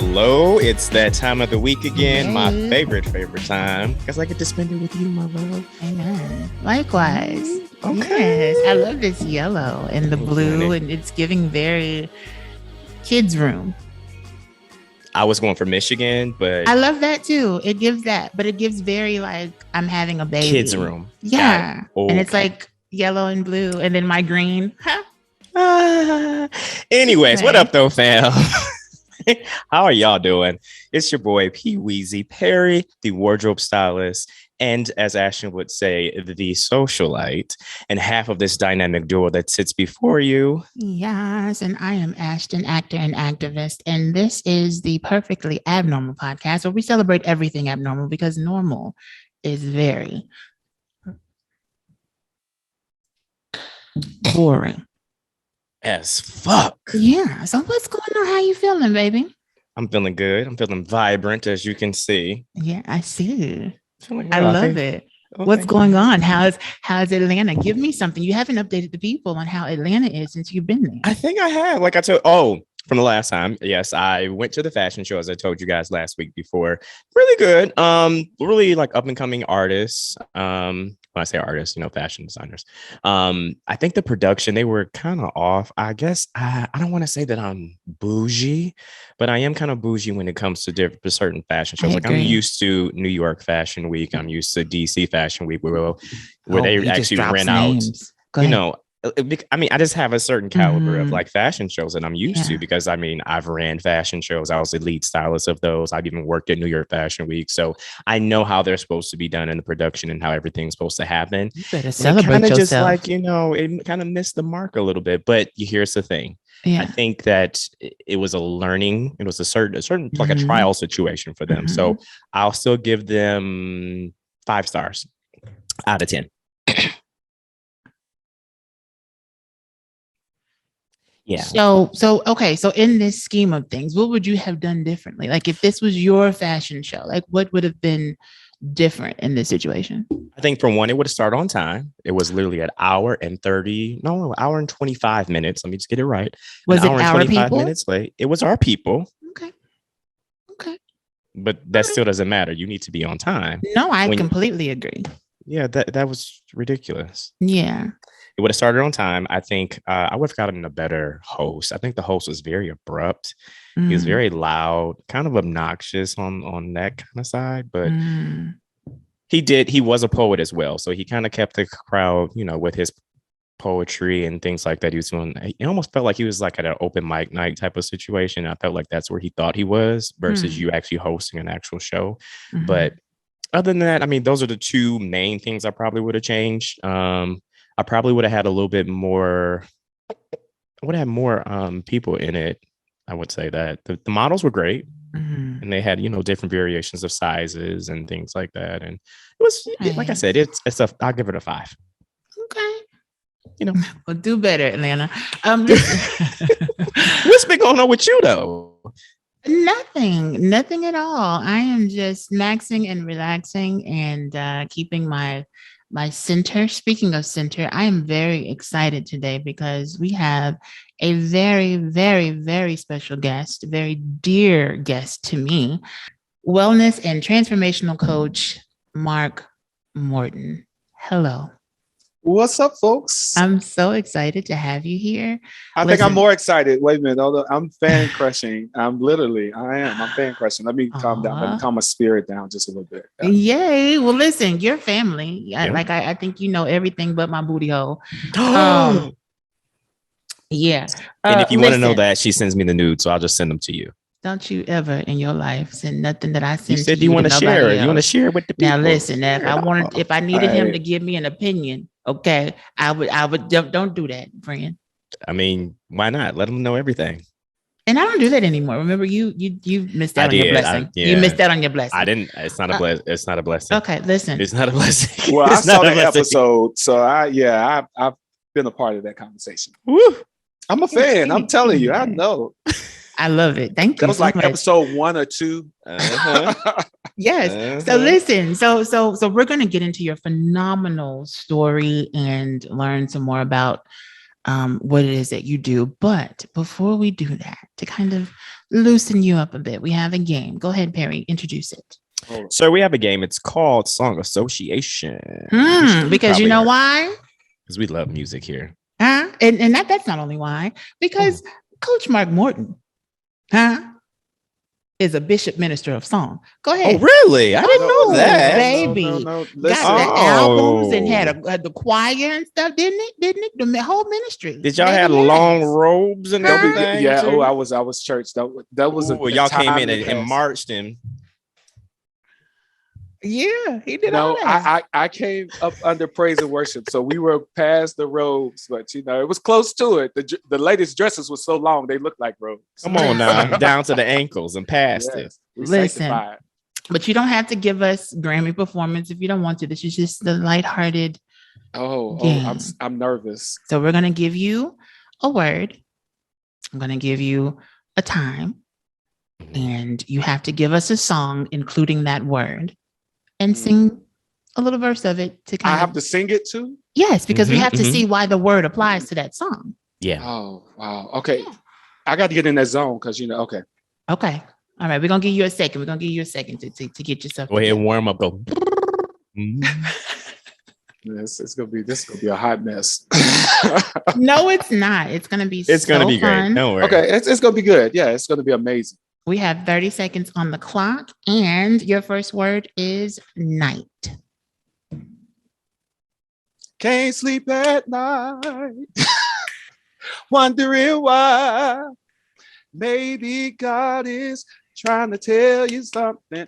Hello, it's that time of the week again, my Yes. favorite time, because I get to spend it with you, my love. Amen. Likewise. Okay. Yes, I love this yellow and the blue, and it's giving very kids' room. I was going for Michigan, but I love that too. It gives that, but it gives very like I'm having a baby. kids' room. Yeah. Okay. And it's like yellow and blue, and then my green. Anyways, what Anyway. up though, fam? How are y'all doing? It's your boy Wheeeeeew Perry, the wardrobe stylist, and as Ashton would say, the socialite, and half of this dynamic duo that sits before you. Yes, and I am Ashton, actor and activist, and this is the Perfectly Abnormal podcast where we celebrate everything abnormal because normal is very boring. As fuck. Yeah. So what's going on? How you feeling, baby? I'm feeling good. I'm feeling vibrant, as you can see. Yeah, I see. Feeling I well. love it. Oh, What's thank going you. on? How's Atlanta? Give me something. You haven't updated the people on how Atlanta is since you've been there. I think I have. Like I told, from the last time. Yes, I went to the fashion show, as I told you guys last week before. Really good. Really like up and coming artists. When I say artists, fashion designers. I think the production, they were kind of off. I guess I don't want to say that I'm bougie, but I am kind of bougie when it comes to certain fashion shows. Like I'm used to New York Fashion Week. I'm used to DC Fashion Week, where they actually rent out. I just have a certain caliber of like fashion shows that I'm used to, because I've ran fashion shows. I was the lead stylist of those. I've even worked at New York Fashion Week. So I know how they're supposed to be done in the production and how everything's supposed to happen. You better celebrate yourself. Just like, it kind of missed the mark a little bit. But here's the thing. Yeah. I think that it was a certain like a trial situation for them. So I'll still give them 5 stars out of 10. Yeah. So okay. So in this scheme of things, what would you have done differently? Like if this was your fashion show, like what would have been different in this situation? I think for one, it would have started on time. It was literally an hour and 25 minutes. Let me just get it right. Was it our 25 people? minutes late. It was our people. Okay. But that still doesn't matter. You need to be on time. No, I completely agree. Yeah, that was ridiculous. Yeah. It would have started on time. I think I would have gotten a better host. I think the host was very abrupt. He was very loud, kind of obnoxious on that kind of side. But he was a poet as well. So he kind of kept the crowd, with his poetry and things like that. He was doing, it almost felt like he was like at an open mic night type of situation. I felt like that's where he thought he was versus you actually hosting an actual show. But other than that, those are the two main things I probably would have changed. I probably would have had a little bit more. I would have more people in it. I would say that the models were great, and they had different variations of sizes and things like that. And it was like I said, I'll give it a 5. Okay. Well, do better, Atlanta. What's been going on with you though? Nothing at all. I am just maxing and relaxing and keeping my center. Speaking of center, I am very excited today because we have a very, very, very special guest, a very dear guest to me, wellness and transformational coach, Mark Morton. Hello. What's up, folks? I'm so excited to have you here. I think I'm more excited. Wait a minute. Although I'm fan crushing. I'm fan crushing. Let me calm down. Let me calm my spirit down just a little bit. Yeah. Yay. Well, listen, your family. I think you know everything but my booty hole. Yeah. And if you want to know that, she sends me the nudes, so I'll just send them to you. Don't you ever in your life send nothing that I send. You said you want to share it. You want to share it with the people. Now listen, if I needed him to give me an opinion, okay, I would. Don't do that, friend. Why not? Let them know everything. And I don't do that anymore. Remember, you missed out on your blessing. You missed out on your blessing. I didn't. It's not a blessing. It's not a blessing. Okay, listen. It's not a blessing. Well, I saw the episode, so I've been a part of that conversation. Woo. I'm a fan. I'm telling you, I know. I love it. Thank you. That was like episode 1 or 2. Yes. So listen. So we're going to get into your phenomenal story and learn some more about what it is that you do. But before we do that, to kind of loosen you up a bit. We have a game. Go ahead, Perry. Introduce it. So we have a game. It's called Song Association. Because you know why? Because we love music here. Huh? And that's not only why. Because Coach Mark Morton, is a bishop minister of song. Go ahead. Oh, really? I didn't know that. Baby. No. Got the albums and had the choir and stuff, didn't it? The whole ministry. Did y'all have long robes and everything? Yeah. Too? I was church. That was y'all came in and marched him. Yeah, he did all that. I came up under praise and worship, so we were past the robes, but it was close to it. The ladies' dresses were so long they looked like robes. Come on now, down to the ankles and past it. Listen, but you don't have to give us Grammy performance if you don't want to. This is just the lighthearted. I'm nervous. So we're gonna give you a word. I'm gonna give you a time, and you have to give us a song including that word. And sing a little verse of it to kind I have to sing it too? Yes, because we have to see why the word applies to that song. Yeah. Oh, wow. Okay. Yeah. I got to get in that zone because, okay. Okay. All right. We're going to give you a second. We're going to give you a second to get yourself. Go ahead and warm up. Go. This is going to be a hot mess. No, it's not. It's going to be It's going to be fun. great. Don't worry. Okay. It's going to be good. Yeah. It's going to be amazing. We have 30 seconds on the clock, and your first word is night. Can't sleep at night, wondering why. Maybe God is trying to tell you something.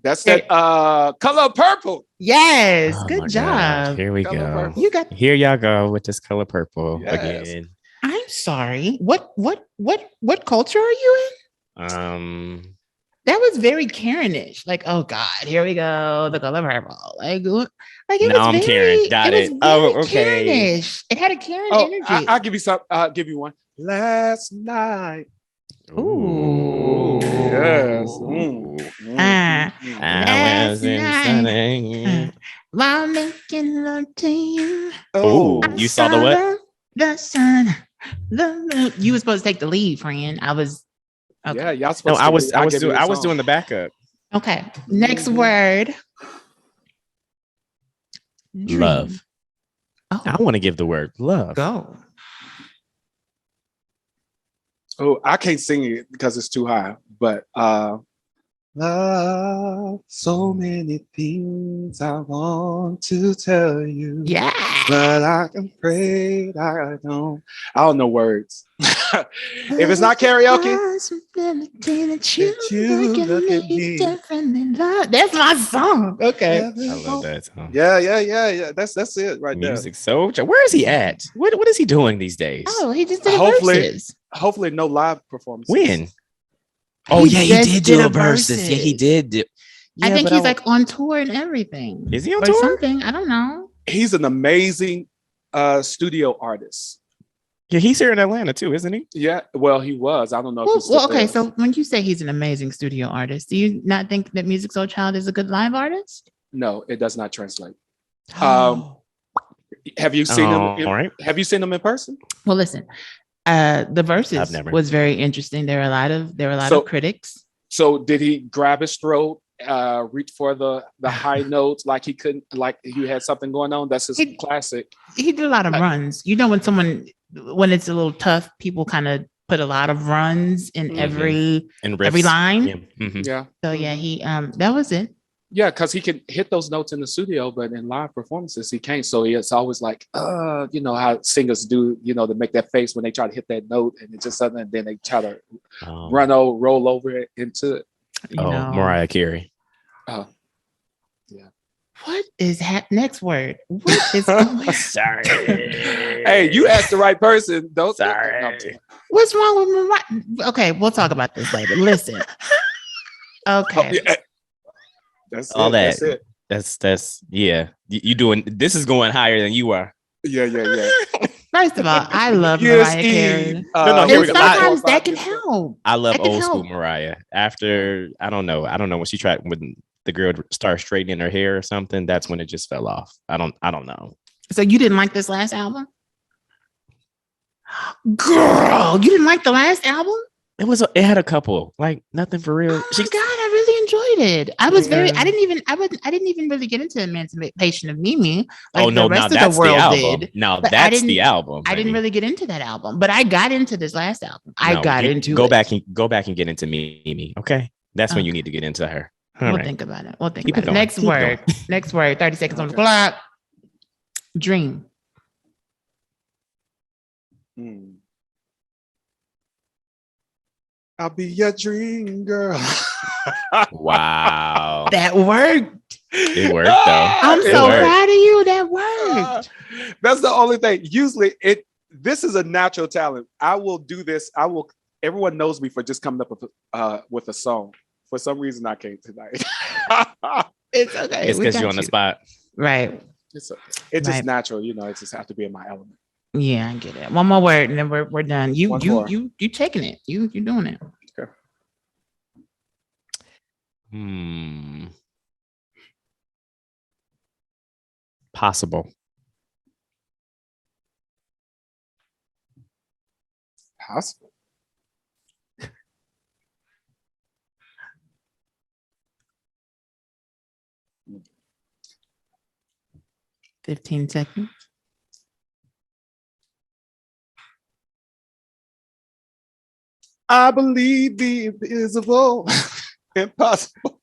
That's that Color Purple. Yes, good job. God. Here we Color go. Here y'all go with this Color Purple again. I'm sorry. What culture are you in? That was very Karen-ish. Like, oh God, here we go. The Color Purple. Like it was I'm very, Karen. Got it. Oh, okay. Karen-ish. It had a Karen energy. I'll give you some. I'll give you one. Last night. Ooh. Yes. Last night. While making love to you. Oh, you saw the what? The sun. The moon. You were supposed to take the lead, friend. I was. Okay. Yeah, y'all supposed to. I was doing the backup. Okay. Next word. Dream. Love. Oh. I want to give the word love. Go. Oh, I can't sing it because it's too high, but love, so many things I want to tell you. Yeah. But I'm afraid I don't know words. If it's not karaoke, that's my song. Okay. I love that song. Yeah. That's it right there. Music Soldier. Where is he at? What is he doing these days? Oh, he just did verses. Hopefully no live performance. When? Oh, yeah, he did do a verses. Yeah, he did. Yeah, I think he's like on tour and everything. Is he on tour? Something. I don't know. He's an amazing studio artist. Yeah, he's here in Atlanta too, isn't he? Yeah, well, he was. I don't know. Well, okay. So when you say he's an amazing studio artist, do you not think that Music Soul Child is a good live artist? No, it does not translate. Have you seen him? Have you seen him in person? Well, listen. The verses was very interesting. There were a lot of critics. So did he grab his throat, reach for the high notes like he couldn't, like he had something going on? That's his classic. He did a lot of runs. You know, when it's a little tough, people kind of put a lot of runs in every line. Yeah. Mm-hmm. Yeah. So yeah, he that was it. Yeah, because he can hit those notes in the studio, but in live performances, he can't. So it's always like, you know how singers do, you know, to make that face when they try to hit that note and it's just something, and then they try to roll over it into it. Mariah Carey. Oh, yeah. What is next word? What is going Sorry. Hey, you asked the right person. Don't. Sorry. What's wrong with Mariah? Okay, we'll talk about this later. Listen. Okay. Oh, yeah. That's all it. that. That's yeah. You doing this is going higher than you are. Yeah. First of all, I love Mariah Carey. No, and sometimes that can help. I love old school Mariah. After I don't know when she tried when the girl started straightening her hair or something. That's when it just fell off. I don't know. So you didn't like this last album? Girl, you didn't like the last album? It had a couple, like nothing for real. Oh my God, I really enjoyed it. I was very, I didn't even really get into Emancipation of Mimi like the rest of the world did. Now But that's the album. I didn't really get into that album, but I got into this last album. I No, got into go it. go back and get into Mimi. Okay. That's when you need to get into her. We'll think about it. We'll think about it. Next word. Next word. 30 seconds on the clock. Dream. I'll be your dream girl. Wow. That worked. It worked though. I'm so proud of you. That worked. That's the only thing. Usually this is a natural talent. I will do this. Everyone knows me for just coming up with a song. For some reason I can't tonight. It's okay. It's because you're on the spot. Right. It's just natural, it just have to be in my element. Yeah, I get it. One more word and then we're done. You taking it. You doing it. Okay. Possible. Possible. $15 seconds. I believe the invisible, impossible.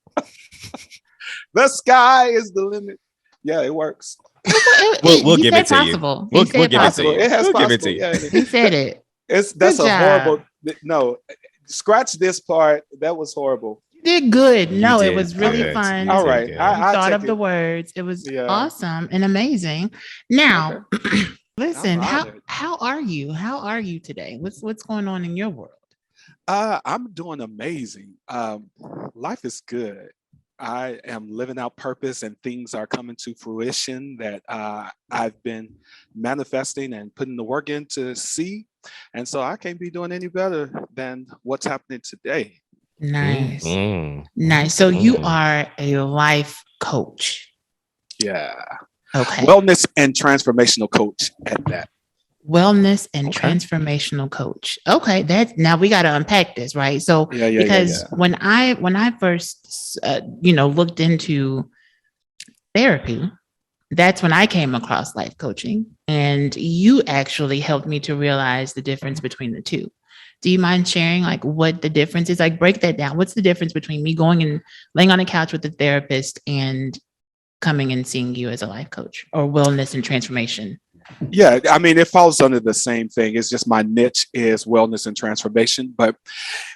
The sky is the limit. Yeah, it works. We'll give it to you. We'll give it to you. It has we'll possible. Give it to you. Yeah, he said it. That's a horrible. No, scratch this part. That was horrible. You did good. No, it was really fun. All right. I thought of the words. It was awesome and amazing. Now, listen, how are you? How are you today? What's going on in your world? I'm doing amazing. Life is good. I am living out purpose and things are coming to fruition that I've been manifesting and putting the work in to see. And so I can't be doing any better than what's happening today. Nice. Nice. So you are a life coach. Yeah. Okay. Wellness and transformational coach at that. Wellness and transformational coach. Okay, now we got to unpack this, right? So because when I first looked into therapy, that's when I came across life coaching, and you actually helped me to realize the difference between the two. Do you mind sharing like what the difference is? Like break that down. What's the difference between me going and laying on a couch with a therapist and coming and seeing you as a life coach or wellness and transformation? Yeah, I mean, it falls under the same thing. It's just my niche is wellness and transformation. But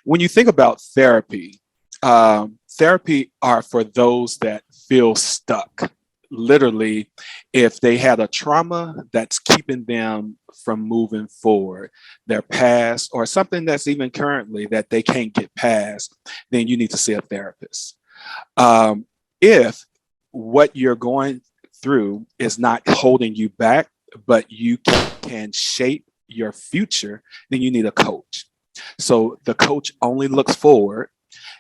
when you think about therapy, therapy are for those that feel stuck. Literally, if they had a trauma that's keeping them from moving forward, their past or something that's even currently that they can't get past, then you need to see a therapist. If what you're going through is not holding you back, but you can shape your future, then you need a coach. So the coach only looks forward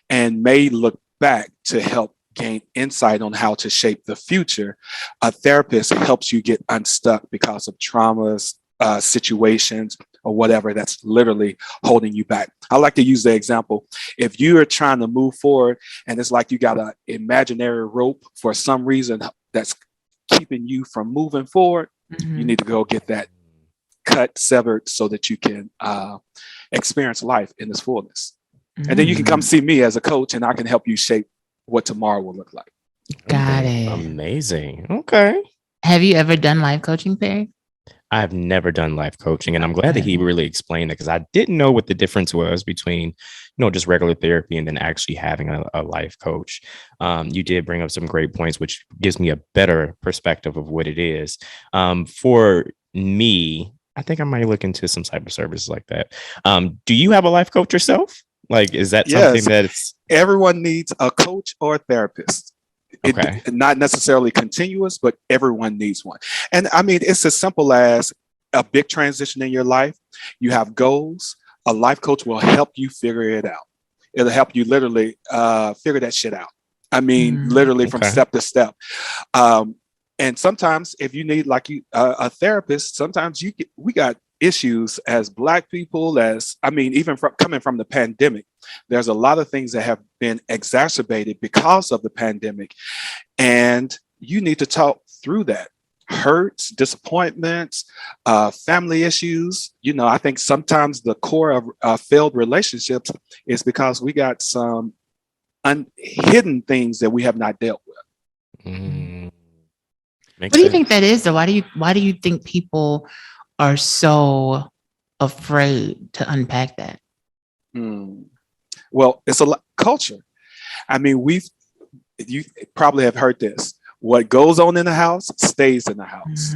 and may look back to help gain insight on how to shape the future. A therapist helps you get unstuck because of traumas, situations, or whatever that's literally holding you back. I like to use the example. If you are trying to move forward and it's like you got an imaginary rope for some reason that's keeping you from moving forward, you need to go get that cut, severed, so that you can experience life in its fullness. And then you can come see me as a coach and I can help you shape what tomorrow will look like. Got it. Amazing. Okay. Have you ever done life coaching, Perry? I've never done life coaching, and I'm glad that he really explained it because I didn't know what the difference was between, just regular therapy and then actually having a life coach. You did bring up some great points, which gives me a better perspective of what it is. For me, I think I might look into some type of services like that. Do you have a life coach yourself? Like, is that something that it's... Everyone needs a coach or a therapist. Not necessarily continuous, but everyone needs one. And I mean, it's as simple as a big transition in your life. You have goals. A life coach will help you figure it out. It'll help you literally figure that shit out. I mean, literally from step to step. And sometimes if you need a therapist, sometimes we got issues as Black people, even coming from the pandemic, there's a lot of things that have been exacerbated because of the pandemic. And you need to talk through that. Hurts, disappointments, family issues. I think sometimes the core of failed relationships is because we got some hidden things that we have not dealt with. What do you think that is, though? Why do you think people are so afraid to unpack that? Well, it's a culture. I mean, you probably have heard this. What goes on in the house stays in the house.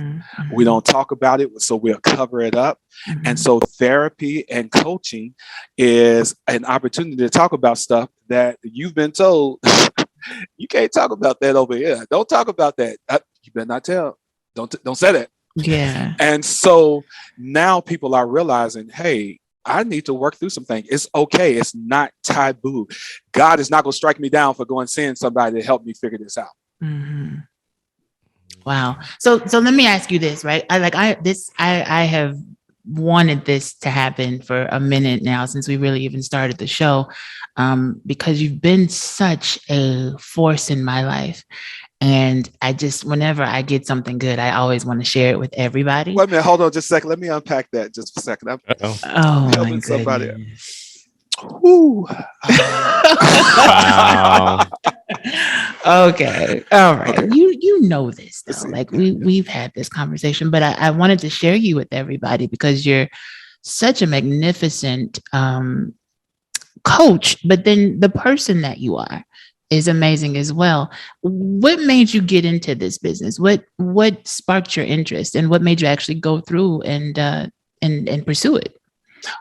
We don't talk about it, so we'll cover it up. And so therapy and coaching is an opportunity to talk about stuff that you've been told you can't talk about that over here. Don't talk about that. You better not tell. Don't say that. Yeah. And so now people are realizing, hey, I need to work through some things. It's okay. It's not taboo. God is not going to strike me down for going and seeing somebody to help me figure this out. Wow. So let me ask you this, right? I have wanted this to happen for a minute now since we really even started the show, because you've been such a force in my life. And whenever I get something good, I always want to share it with everybody. Wait a minute, hold on just a second. Let me unpack that just a second. I'm helping somebody. Wow. Okay. All right. Okay. You know this though. Like we've had this conversation, but I wanted to share you with everybody because you're such a magnificent coach, but then the person that you are is amazing as well. What made you get into this business? What sparked your interest, and what made you actually go through and pursue it?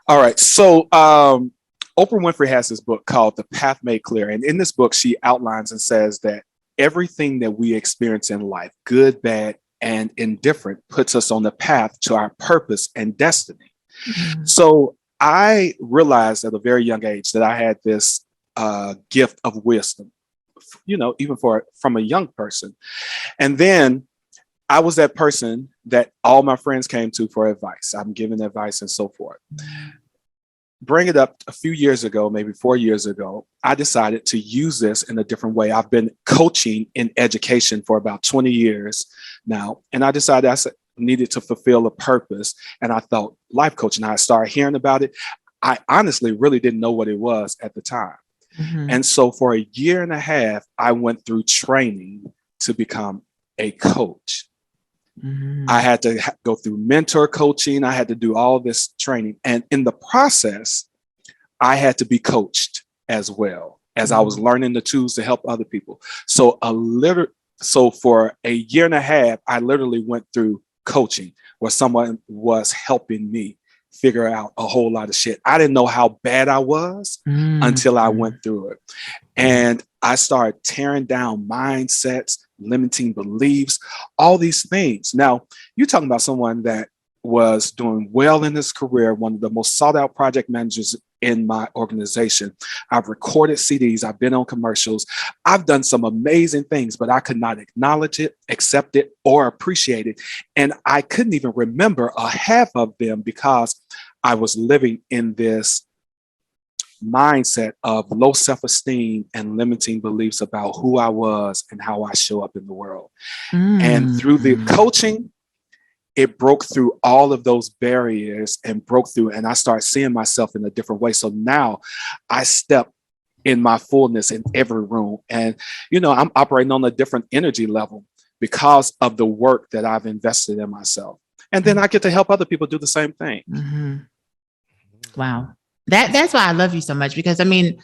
All right. So Oprah Winfrey has this book called The Path Made Clear. And in this book, she outlines and says that everything that we experience in life, good, bad, and indifferent, puts us on the path to our purpose and destiny. So I realized at a very young age that I had this gift of wisdom, even from a young person. And then I was that person that all my friends came to for advice. I'm giving advice and so forth. Bring it up a few years ago, maybe 4 years ago, I decided to use this in a different way. I've been coaching in education for about 20 years now. And I decided I needed to fulfill a purpose. And I thought life coaching. I started hearing about it. I honestly really didn't know what it was at the time. And so for a year and a half, I went through training to become a coach. I had to go through mentor coaching. I had to do all this training. And in the process, I had to be coached as well as I was learning the tools to help other people. So for a year and a half, I literally went through coaching where someone was helping me figure out a whole lot of shit. I didn't know how bad I was until I went through it. And I started tearing down mindsets, limiting beliefs, all these things. Now, you're talking about someone that was doing well in his career, one of the most sought out project managers in my organization. I've recorded CDs. I've been on commercials. I've done some amazing things, but I could not acknowledge it, accept it, or appreciate it. And I couldn't even remember a half of them because I was living in this mindset of low self-esteem and limiting beliefs about who I was and how I show up in the world. And through the coaching, it broke through all of those barriers and I started seeing myself in a different way. So now I step in my fullness in every room. And, I'm operating on a different energy level because of the work that I've invested in myself. And then I get to help other people do the same thing. Wow. That's why I love you so much, because I mean,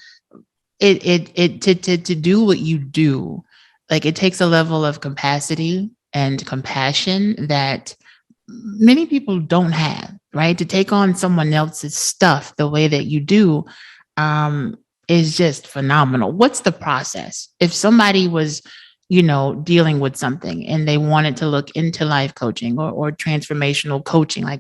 to do what you do, like it takes a level of capacity and compassion that many people don't have, right? To take on someone else's stuff the way that you do is just phenomenal. What's the process? If somebody was, dealing with something and they wanted to look into life coaching or transformational coaching, like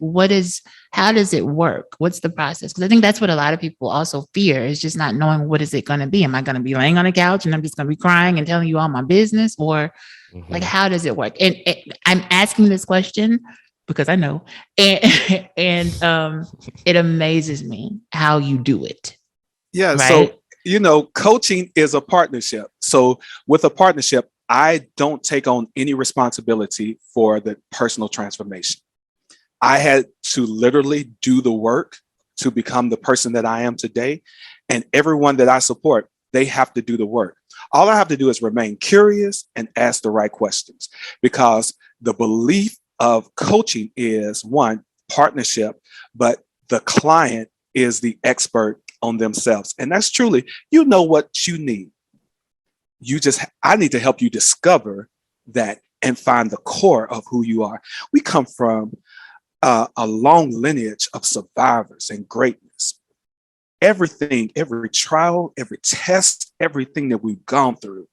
how does it work? What's the process? Because I think that's what a lot of people also fear, is just not knowing what is it going to be. Am I going to be laying on a couch and I'm just going to be crying and telling you all my business, or like, how does it work? And I'm asking this question because I know, and it amazes me how you do it. Yeah. Right? So, coaching is a partnership. So with a partnership, I don't take on any responsibility for the personal transformation. I had to literally do the work to become the person that I am today. And everyone that I support, they have to do the work. All I have to do is remain curious and ask the right questions, because the belief of coaching is one, partnership, but the client is the expert on themselves. And that's truly, what you need. I need to help you discover that and find the core of who you are. We come from a long lineage of survivors and greatness. Everything, every trial, every test, everything that we've gone through.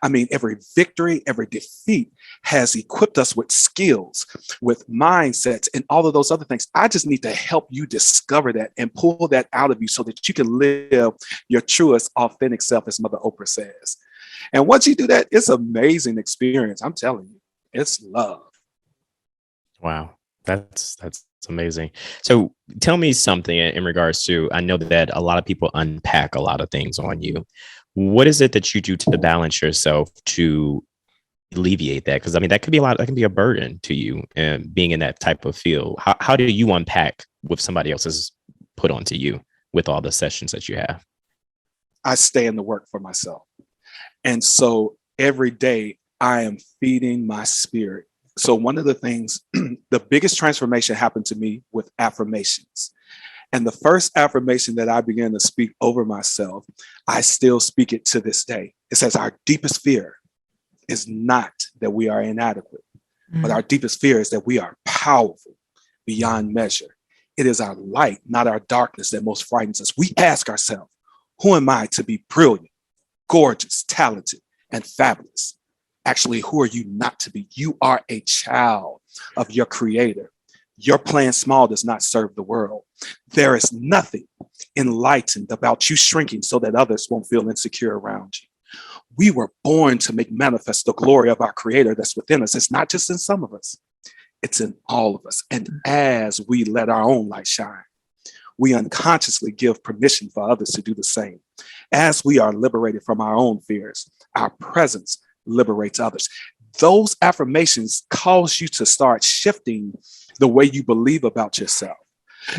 I mean, every victory, every defeat has equipped us with skills, with mindsets, and all of those other things. I just need to help you discover that and pull that out of you so that you can live your truest, authentic self, as Mother Oprah says. And once you do that, it's an amazing experience. I'm telling you, it's love. Wow. That's amazing. So tell me something in regards to, I know that a lot of people unpack a lot of things on you. What is it that you do to balance yourself to alleviate that? Because I mean, that can be a burden to you, and being in that type of field. How do you unpack what somebody else has put onto you with all the sessions that you have? I stay in the work for myself. And so every day I am feeding my spirit. So one of the things, the biggest transformation happened to me with affirmations. And the first affirmation that I began to speak over myself, I still speak it to this day. It says, our deepest fear is not that we are inadequate, but our deepest fear is that we are powerful beyond measure. It is our light, not our darkness, that most frightens us. We ask ourselves, who am I to be brilliant, gorgeous, talented, and fabulous? Actually, who are you not to be? You are a child of your creator. Your playing small does not serve the world. There is nothing enlightened about you shrinking so that others won't feel insecure around you. We were born to make manifest the glory of our creator that's within us. It's not just in some of us, it's in all of us. And as we let our own light shine, we unconsciously give permission for others to do the same. As we are liberated from our own fears, our presence liberates others. Those affirmations cause you to start shifting the way you believe about yourself.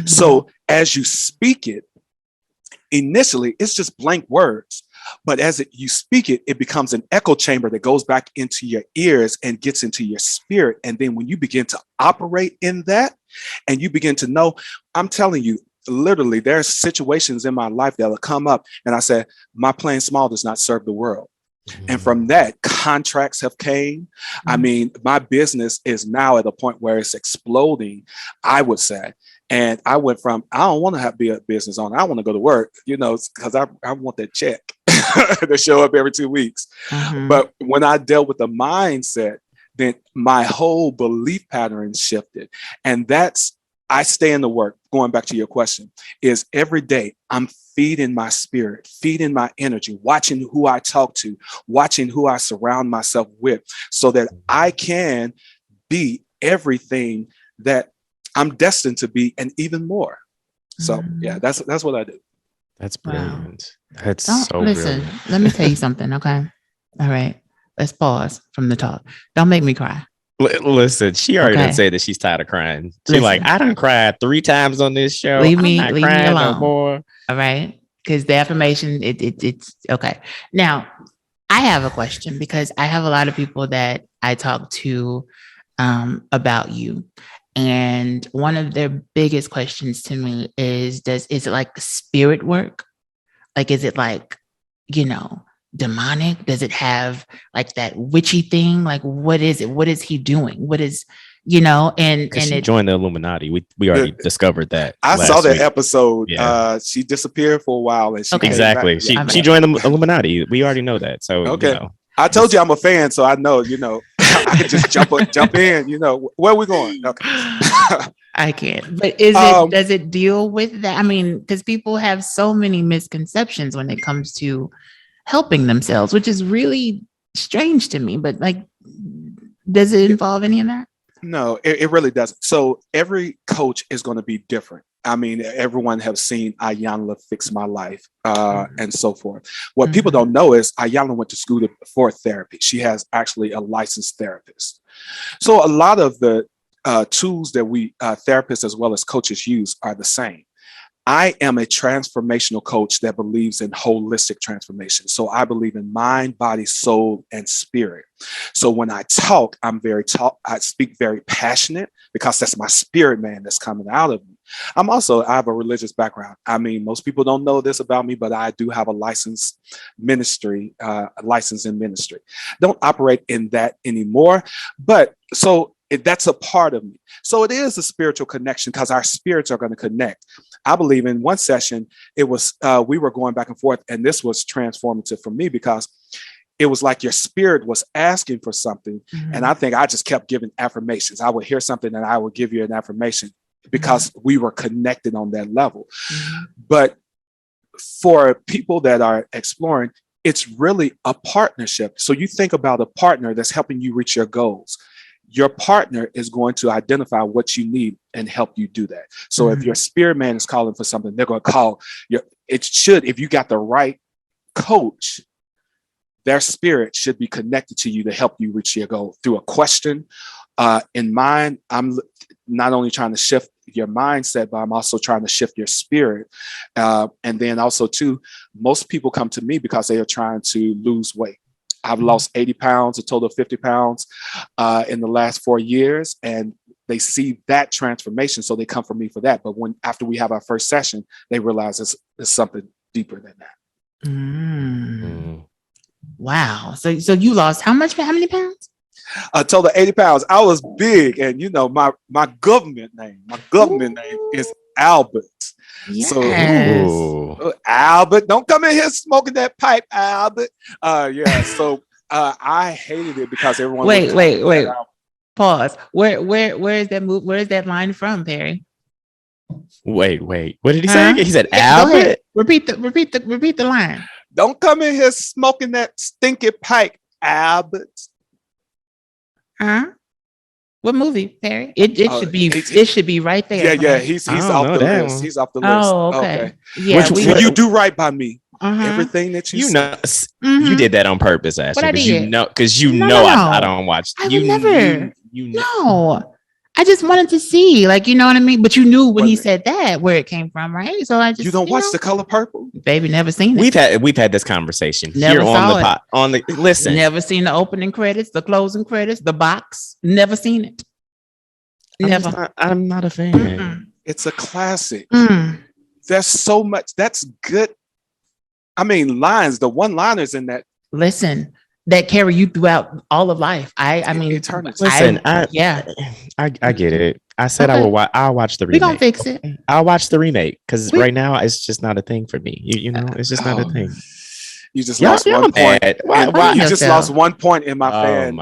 So as you speak it, initially it's just blank words, but as you speak it, it becomes an echo chamber that goes back into your ears and gets into your spirit. And then when you begin to operate in that and you begin to know, I'm telling you, literally, there are situations in my life that will come up and I say, my playing small does not serve the world. And from that, contracts have came. I mean, my business is now at a point where it's exploding, I would say. And I went from, I don't want to be a business owner. I want to go to work, because I want that check to show up every 2 weeks. But when I dealt with the mindset, then my whole belief pattern shifted. And I stay in the work. Going back to your question, is every day I'm feeding my spirit, feeding my energy, watching who I talk to, watching who I surround myself with, so that I can be everything that I'm destined to be and even more. So yeah, that's what I do. That's brilliant. Wow. That's listen, brilliant. Let me tell you something. Okay. All right. Let's pause from the talk. Don't make me cry. Listen, she already done said that she's tired of crying. She's like, I done cried 3 times on this show. Leave me alone. No more. All right. Because the affirmation, it's okay. Now, I have a question, because I have a lot of people that I talk to about you. And one of their biggest questions to me is it like spirit work? Like, is it like, demonic? Does it have like that witchy thing? Like, what is it? What is he doing? What is, and she joined the Illuminati. We already discovered that. I saw that episode. Yeah. She disappeared for a while, and she exactly. She joined the Illuminati. We already know that. So okay. I told you I'm a fan, so I know, I could just jump in, where are we going? Okay. I can't. But does it deal with that? I mean, because people have so many misconceptions when it comes to helping themselves, which is really strange to me. But like, does it involve any of that? No, it really doesn't. So every coach is going to be different. I mean, everyone have seen Ayanla Fix My Life and so forth. What people don't know is Ayanla went to school for therapy. She has actually a licensed therapist. So a lot of the tools that we therapists as well as coaches use are the same. I am a transformational coach that believes in holistic transformation. So I believe in mind, body, soul, and spirit. So when I talk, I speak very passionate because that's my spirit man that's coming out of me. I have a religious background. I mean, most people don't know this about me, but I do have a license license in ministry. Don't operate in that anymore. But so that's a part of me. So it is a spiritual connection because our spirits are going to connect. I believe in one session, it was, we were going back and forth, and this was transformative for me because it was like your spirit was asking for something. And I think I just kept giving affirmations. I would hear something and I would give you an affirmation because we were connected on that level. But for people that are exploring, it's really a partnership. So you think about a partner that's helping you reach your goals. Your partner is going to identify what you need and help you do that. So if your spirit man is calling for something, they're going to call if you got the right coach, their spirit should be connected to you to help you reach your goal through a question. In mine, I'm not only trying to shift your mindset, but I'm also trying to shift your spirit. And then also too, most people come to me because they are trying to lose weight. I've lost 80 pounds, a total of 50 pounds in the last 4 years. And they see that transformation. So they come for me for that. But after we have our first session, they realize it's something deeper than that. Wow. So you lost how many pounds? A total of 80 pounds. I was big. And my government name is Albert. Yes. So Albert, don't come in here smoking that pipe, Albert. So I hated it because everyone wait. Pause. Where is that move? Where is that line from, Perry? Wait. What did he say? He said Albert. Go ahead. Repeat the line. Don't come in here smoking that stinky pipe, Albert. What movie, Perry? It should be right there. Yeah. He's off the list. One. He's off the list. Oh, okay. Yeah. When you do right by me, everything that you know, you did that on purpose, Ashton. Because I don't watch. I would never. No. I just wanted to see, you know what I mean? But you knew when he said that where it came from, right? So I just you don't watch The Color Purple, baby. Never seen it. We've had this conversation never here on the listen. Never seen the opening credits, the closing credits, the box. Never seen it. Never. I'm not a fan. It's a classic. There's so much that's good. I mean, the one-liners in that. Listen. That carry you throughout all of life. I mean, eternity. Listen, I get it. I said I'll watch the remake. We're gonna fix it. I'll watch the remake because right now it's just not a thing for me. You know, it's just not a thing. You just lost 1 point. You just lost 1 point in my fan.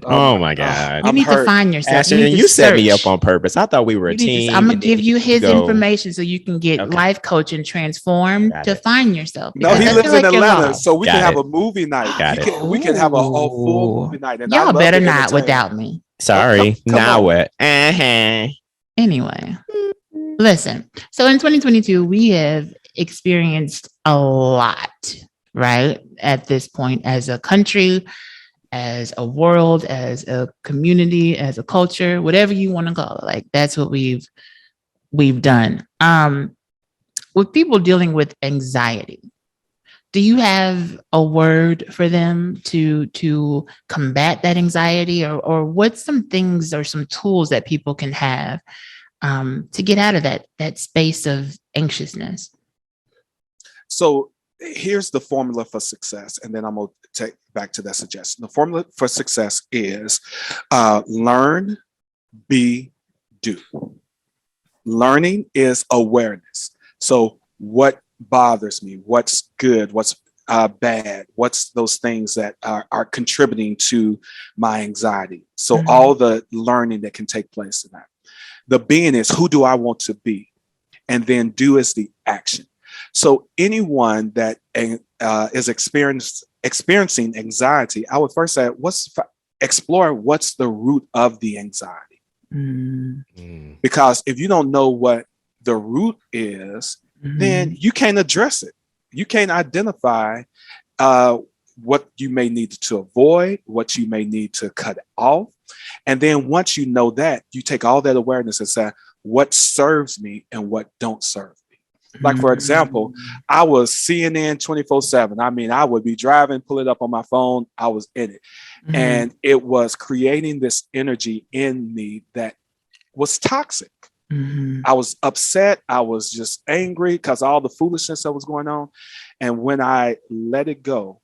Oh my God. You need to find yourself. Ashton, you set me up on purpose. I thought we were a team. I'm gonna give you his information so you can get life coaching transformed to find yourself. No, he lives in Atlanta, so we can have a movie night. We can have a full movie night. And y'all better not without me. Sorry. Now what? Anyway, listen. So in 2022, we have experienced a lot, right? At this point, as a country, as a world, as a community, as a culture, whatever you want to call it. That's what we've done. With people dealing with anxiety, do you have a word for them to combat that anxiety, or what's some things or some tools that people can have to get out of that space of anxiousness? So here's the formula for success, and then I'm going to take back to that suggestion. The formula for success is learn, be, do. Learning is awareness. So what bothers me? What's good? What's bad? What's those things that are contributing to my anxiety? So all the learning that can take place in that. The being is, who do I want to be? And then do is the action. So anyone that is experiencing anxiety, I would first say, explore what's the root of the anxiety. Because if you don't know what the root is, then you can't address it. You can't identify what you may need to avoid, what you may need to cut off. And then once you know that, you take all that awareness and say, what serves me and what don't serve me. Like, for example, I was CNN 24/7. I mean, I would be driving, pull it up on my phone. I was in it. And it was creating this energy in me that was toxic. I was upset. I was just angry because all the foolishness that was going on. And when I let it go,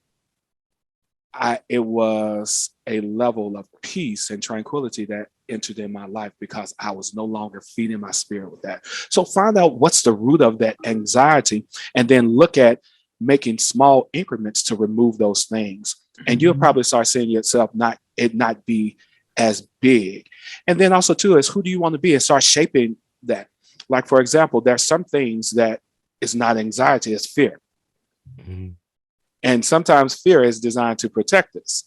it was a level of peace and tranquility that entered in my life because I was no longer feeding my spirit with that. So find out what's the root of that anxiety and then look at making small increments to remove those things. And you'll probably start seeing yourself not be as big. And then also too is, who do you want to be, and start shaping that. Like, for example, there's some things that is not anxiety, it's fear. And sometimes fear is designed to protect us.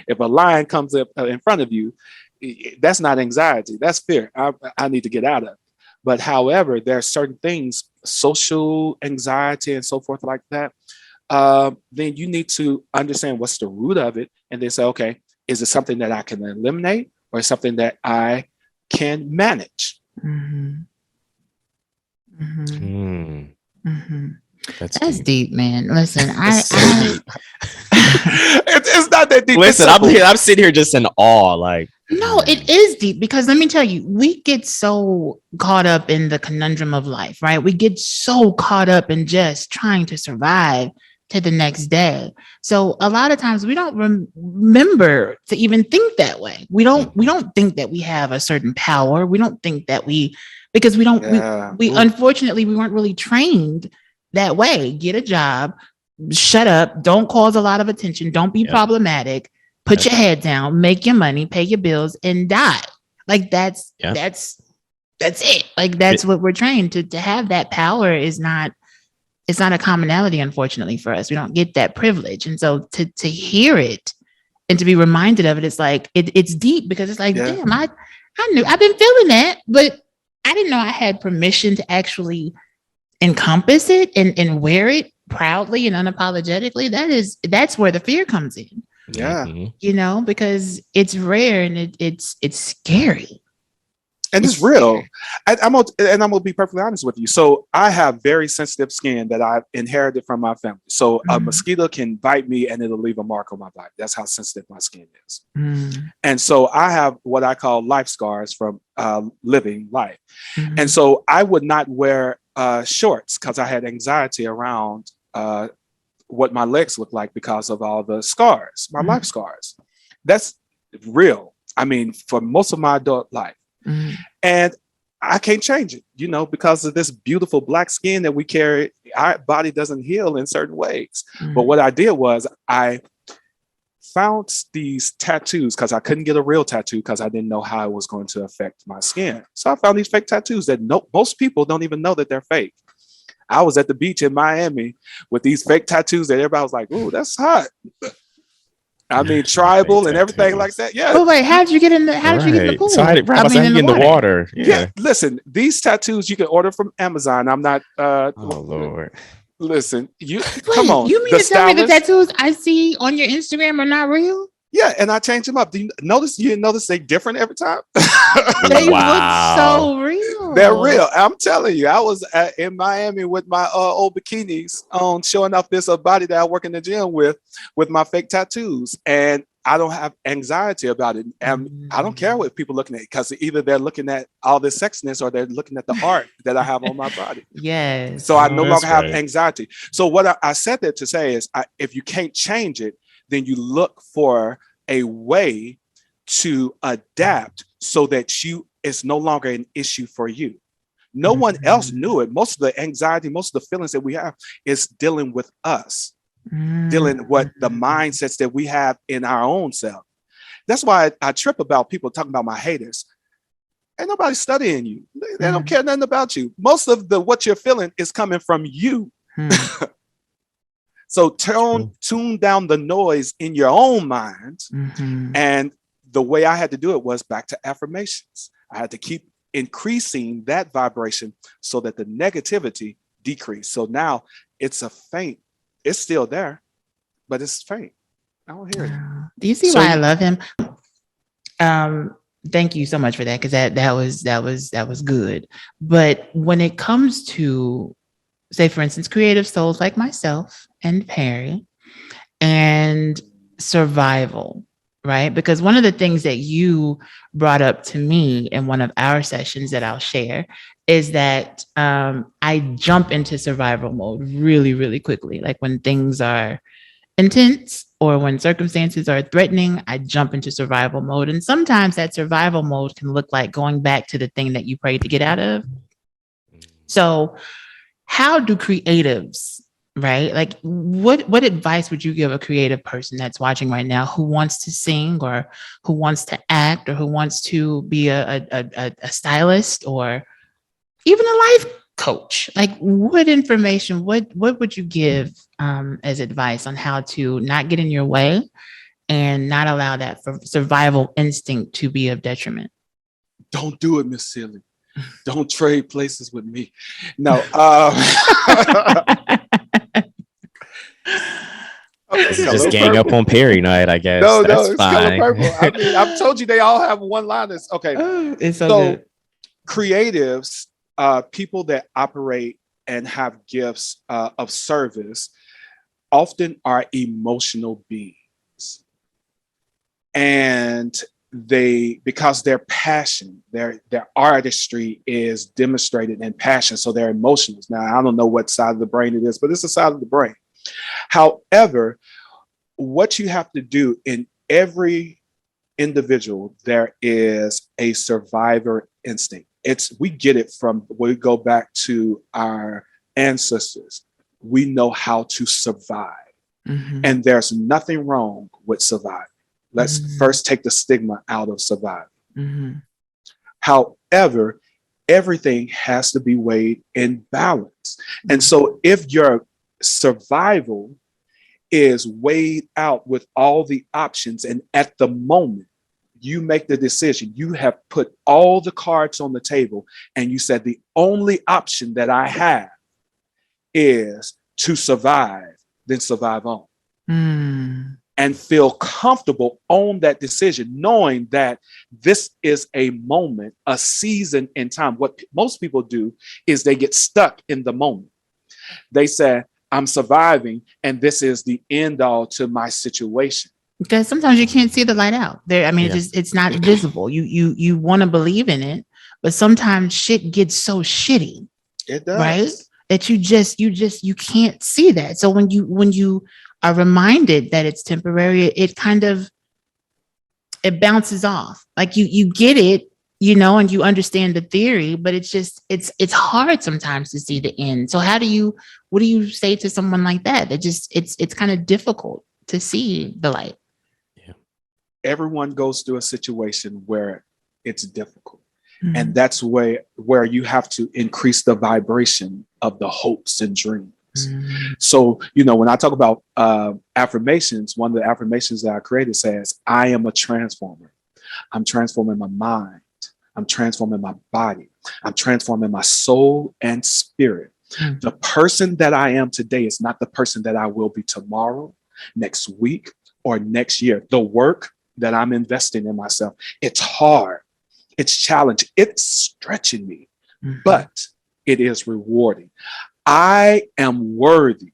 If a lion comes up in front of you, that's not anxiety, that's fear. I need to get out of it. But however, there are certain things, social anxiety and so forth like that, then you need to understand what's the root of it and then say, okay, is it something that I can eliminate or something that I can manage? That's deep, man. Listen, it's not that deep. Listen, I'm sitting here just in awe. Like, no, it is deep because let me tell you, we get so caught up in the conundrum of life, right? We get so caught up in just trying to survive to the next day. So a lot of times we don't remember to even think that way. We don't think that we have a certain power. We don't think that because we don't, we unfortunately, we weren't really trained that way. Get a job, shut up, don't cause a lot of attention, don't be problematic, put your head down, make your money, pay your bills, and die. Like that's it. Like that's what we're trained to have. That power is not, it's not a commonality, unfortunately, for us. We don't get that privilege. And so to hear it and to be reminded of it, it's like, it's deep because it's like, damn, I knew, I've been feeling that, but I didn't know I had permission to actually encompass it and wear it proudly and unapologetically. That's where the fear comes in. You know, because it's rare and it's scary. And it's real. I'm gonna be perfectly honest with you. So I have very sensitive skin that I've inherited from my family. So a mosquito can bite me and it'll leave a mark on my body. That's how sensitive my skin is. And so I have what I call life scars from living life. And so I would not wear shorts because I had anxiety around what my legs look like because of all the scars, my life scars. That's real. I mean, for most of my adult life. And I can't change it, you know, because of this beautiful black skin that we carry. Our body doesn't heal in certain ways. But what I did was I found these tattoos because I couldn't get a real tattoo because I didn't know how it was going to affect my skin. So I found these fake tattoos that most people don't even know that they're fake. I was at the beach in Miami with these fake tattoos that everybody was like, "Ooh, that's hot." I mean, tribal and everything like that. Yeah. But wait, how did you get in the pool? So in the water. Yeah. Listen, these tattoos you can order from Amazon. I'm not. Oh Lord. Listen, come on. You mean to tell me the tattoos I see on your Instagram are not real? Yeah, and I changed them up. You didn't notice they different every time? They look so real. They're real. I'm telling you, I was in Miami with my old bikinis on, showing off this body that I work in the gym with my fake tattoos. And I don't have anxiety about it. And I don't care what people looking at, because either they're looking at all this sexiness or they're looking at the art that I have on my body. Yes. So I no longer have anxiety. So what I said that to say is, if you can't change it, then you look for a way to adapt so that it's no longer an issue for you. No one else knew it. Most of the anxiety, most of the feelings that we have is dealing with us, dealing with the mindsets that we have in our own self. That's why I trip about people talking about my haters. Ain't nobody studying you. They don't care nothing about you. Most of what you're feeling is coming from you. So tune down the noise in your own mind. And the way I had to do it was back to affirmations. I had to keep increasing that vibration so that the negativity decreased. So now it's a faint. It's still there, but it's faint. I don't hear it. Do you see why I love him? Thank you so much for that, because that was good. But when it comes to, say, for instance, creative souls like myself and Perry and survival, right? Because one of the things that you brought up to me in one of our sessions that I'll share is that I jump into survival mode really, really quickly. Like when things are intense or when circumstances are threatening, I jump into survival mode. And sometimes that survival mode can look like going back to the thing that you prayed to get out of. So how do creatives, right? Like what advice would you give a creative person that's watching right now who wants to sing or who wants to act or who wants to be a stylist or even a life coach? Like what information, what would you give as advice on how to not get in your way and not allow that survival instinct to be of detriment? Don't do it, Miss Sealy. Don't trade places with me. No. Okay, just gang up on Perry night, I guess. No, That's it's fine. Color Purple. I mean, I've told you they all have one-liners. Okay. It's so good. Creatives, people that operate and have gifts of service often are emotional beings. And because their passion, their artistry is demonstrated in passion. So they're emotional. Now, I don't know what side of the brain it is, but it's the side of the brain. However, what you have to do in every individual, there is a survivor instinct. We get it from, we go back to our ancestors. We know how to survive. And there's nothing wrong with surviving. Let's first take the stigma out of surviving. However, everything has to be weighed in balance. And so if your survival is weighed out with all the options, and at the moment you make the decision, you have put all the cards on the table and you said the only option that I have is to survive, then survive on. And feel comfortable on that decision, knowing that this is a moment, a season in time. What most people do is they get stuck in the moment. They say, I'm surviving, and this is the end all to my situation. Because sometimes you can't see the light out there. I mean, it's not visible. You want to believe in it, but sometimes shit gets so shitty. It does. Right? That you can't see that. So when you are reminded that it's temporary, it bounces off. Like you get it, and you understand the theory, but it's hard sometimes to see the end. So what do you say to someone like that? It's kind of difficult to see the light. Yeah. Everyone goes through a situation where it's difficult. And that's where you have to increase the vibration of the hopes and dreams. So, when I talk about affirmations, one of the affirmations that I created says, I am a transformer. I'm transforming my mind. I'm transforming my body. I'm transforming my soul and spirit. The person that I am today is not the person that I will be tomorrow, next week, or next year. The work that I'm investing in myself, it's hard. It's challenging. It's stretching me, but it is rewarding. I am worthy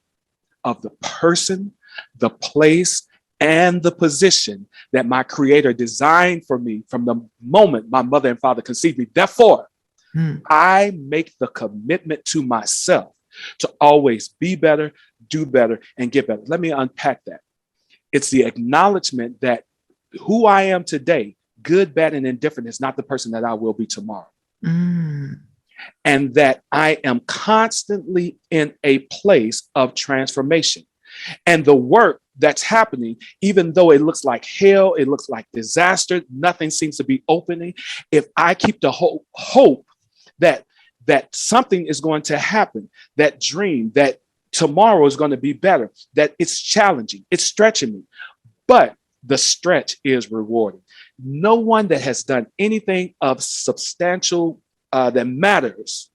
of the person, the place, and the position that my creator designed for me from the moment my mother and father conceived me. Therefore, I make the commitment to myself to always be better, do better, and get better. Let me unpack that. It's the acknowledgement that who I am today, good, bad, and indifferent, is not the person that I will be tomorrow. And that I am constantly in a place of transformation. And the work that's happening, even though it looks like hell, it looks like disaster, nothing seems to be opening. If I keep the hope that something is going to happen, that dream, that tomorrow is going to be better, that it's challenging, it's stretching me, but the stretch is rewarding. No one that has done anything of substantial that matters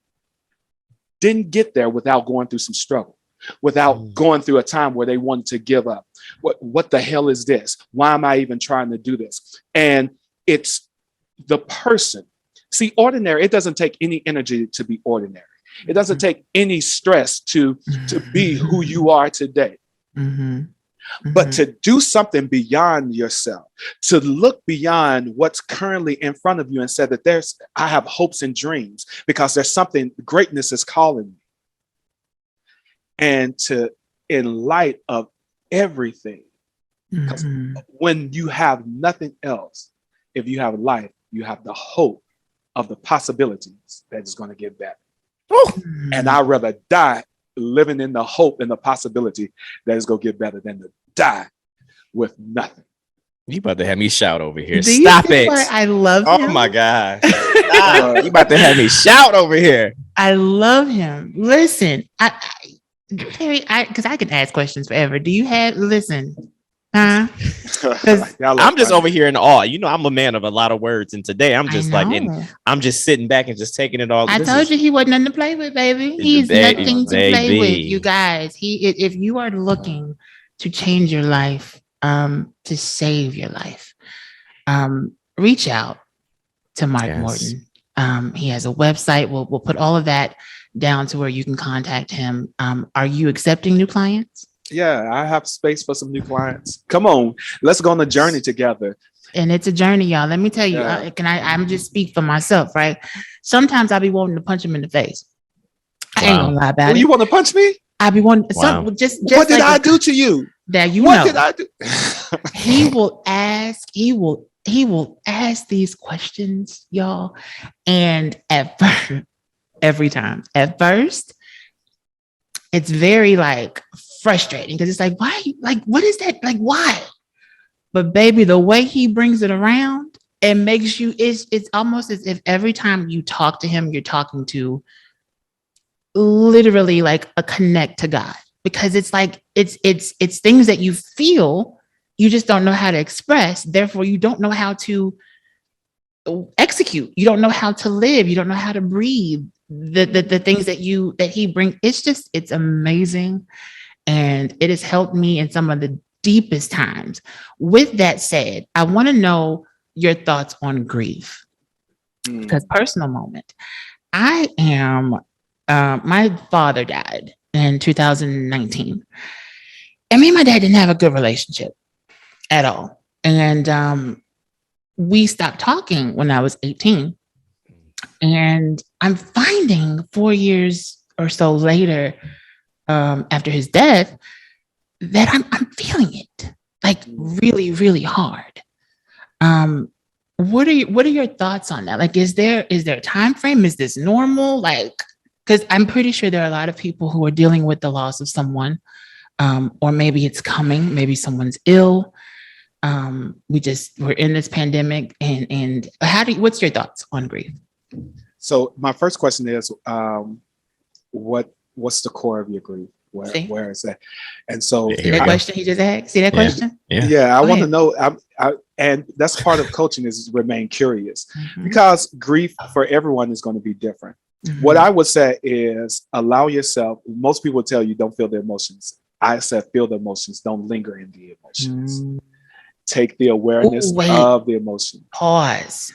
didn't get there without going through some struggle, without going through a time where they wanted to give up. What the hell is this? Why am I even trying to do this? And it's the person. See, ordinary, it doesn't take any energy to be ordinary. It doesn't take any stress to be who you are today. But to do something beyond yourself, to look beyond what's currently in front of you and say that I have hopes and dreams because there's something, greatness is calling me. And in light of everything, because when you have nothing else, if you have life, you have the hope of the possibilities that it's going to get better. And I'd rather die living in the hope and the possibility that it's going to get better than to die with nothing. You about to have me shout over here. Stop it. I love him. Oh my God. You about to have me shout over here. I love him. Listen, because I can ask questions forever. Do you have, listen, huh? I'm just over here in awe. You know, I'm a man of a lot of words. And today I'm just I'm just sitting back and just taking it all. I told you he wasn't nothing to play with, baby. He's nothing to play with, you guys. If you are looking to change your life, to save your life, reach out to Mark Morton. He has a website. We'll put all of that down to where you can contact him. Are you accepting new clients? Yeah, I have space for some new clients. Come on, let's go on a journey together. And it's a journey, y'all. Let me tell you, I'm just speak for myself, right? Sometimes I'll be wanting to punch him in the face. I ain't gonna lie about it. You want to punch me? I be wanting just what did I do to you? That what did I do? He will ask these questions, y'all. And at first, every time, at first, it's very frustrating because it's why? What is that? Why? But baby, the way he brings it around, it makes you, it's almost as if every time you talk to him, you're talking to literally a connect to God, because it's it's things that you feel, you just don't know how to express. Therefore, you don't know how to execute. You don't know how to live. You don't know how to breathe. The things that he brings, it's amazing. And it has helped me in some of the deepest times. With that said, I want to know your thoughts on grief. Because personal moment. I am, my father died in 2019. And me and my dad didn't have a good relationship at all. And we stopped talking when I was 18. And I'm finding 4 years or so later, after his death, that I'm feeling it really, really hard. What are your thoughts on that? Is there a time frame? Is this normal? Because I'm pretty sure there are a lot of people who are dealing with the loss of someone, or maybe it's coming, maybe someone's ill. We're in this pandemic, and what's your thoughts on grief? So my first question is, what's the core of your grief? Where is that? And so see that question he just asked? See that question? Yeah, I want to know. And that's part of coaching is remain curious, because grief for everyone is going to be different. What I would say is allow yourself. Most people tell you don't feel the emotions. I said feel the emotions. Don't linger in the emotions. Take the awareness of the emotion. Pause.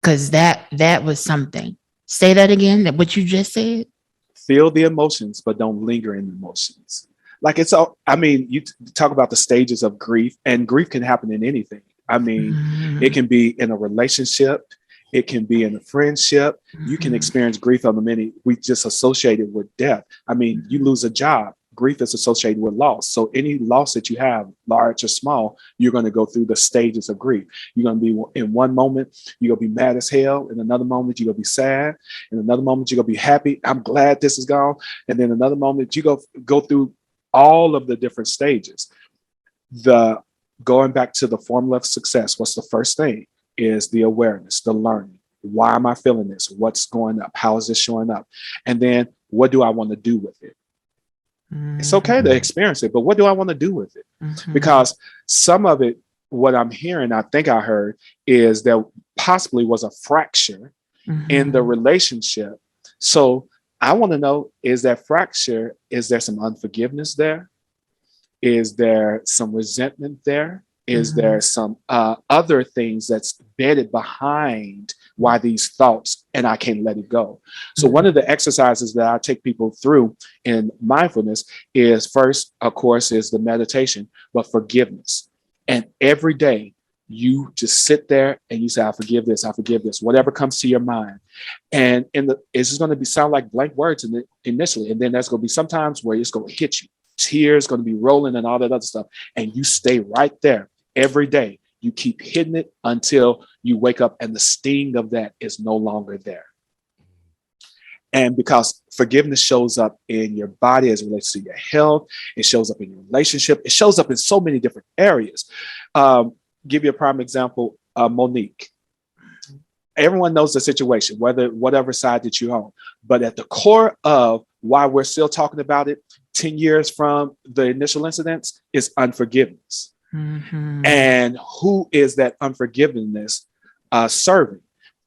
Because that was something. Say that again. That what you just said. Feel the emotions, but don't linger in the emotions. You talk about the stages of grief, and grief can happen in anything. It can be in a relationship. It can be in a friendship. You can experience grief on we just associate it with death. You lose a job. Grief is associated with loss. So any loss that you have, large or small, you're going to go through the stages of grief. You're going to be in one moment, you're going to be mad as hell. In another moment, you're going to be sad. In another moment, you're going to be happy. I'm glad this is gone. And then another moment, you go through all of the different stages. Going back to the formula of success, what's the first thing? Is the awareness, the learning. Why am I feeling this? What's going up? How is this showing up? And then what do I want to do with it? It's okay to experience it, but what do I want to do with it? Because some of it, what I'm hearing, I think I heard, is there possibly was a fracture in the relationship. So I want to know, is that fracture, is there some unforgiveness there? Is there some resentment there? Is there some other things that's bedded behind why these thoughts, and I can't let it go? So one of the exercises that I take people through in mindfulness is, first, of course, is the meditation, but forgiveness. And every day you just sit there and you say, I forgive this, whatever comes to your mind. And it's just going to sound like blank words initially. And then there's going to be sometimes where it's going to hit you. Tears going to be rolling and all that other stuff. And you stay right there every day. You keep hitting it until you wake up and the sting of that is no longer there. And because forgiveness shows up in your body as it relates to your health, it shows up in your relationship, it shows up in so many different areas. Give you a prime example, Monique. Everyone knows the situation, whatever side that you own. But at the core of why we're still talking about it 10 years from the initial incidents is unforgiveness. And who is that unforgiveness serving?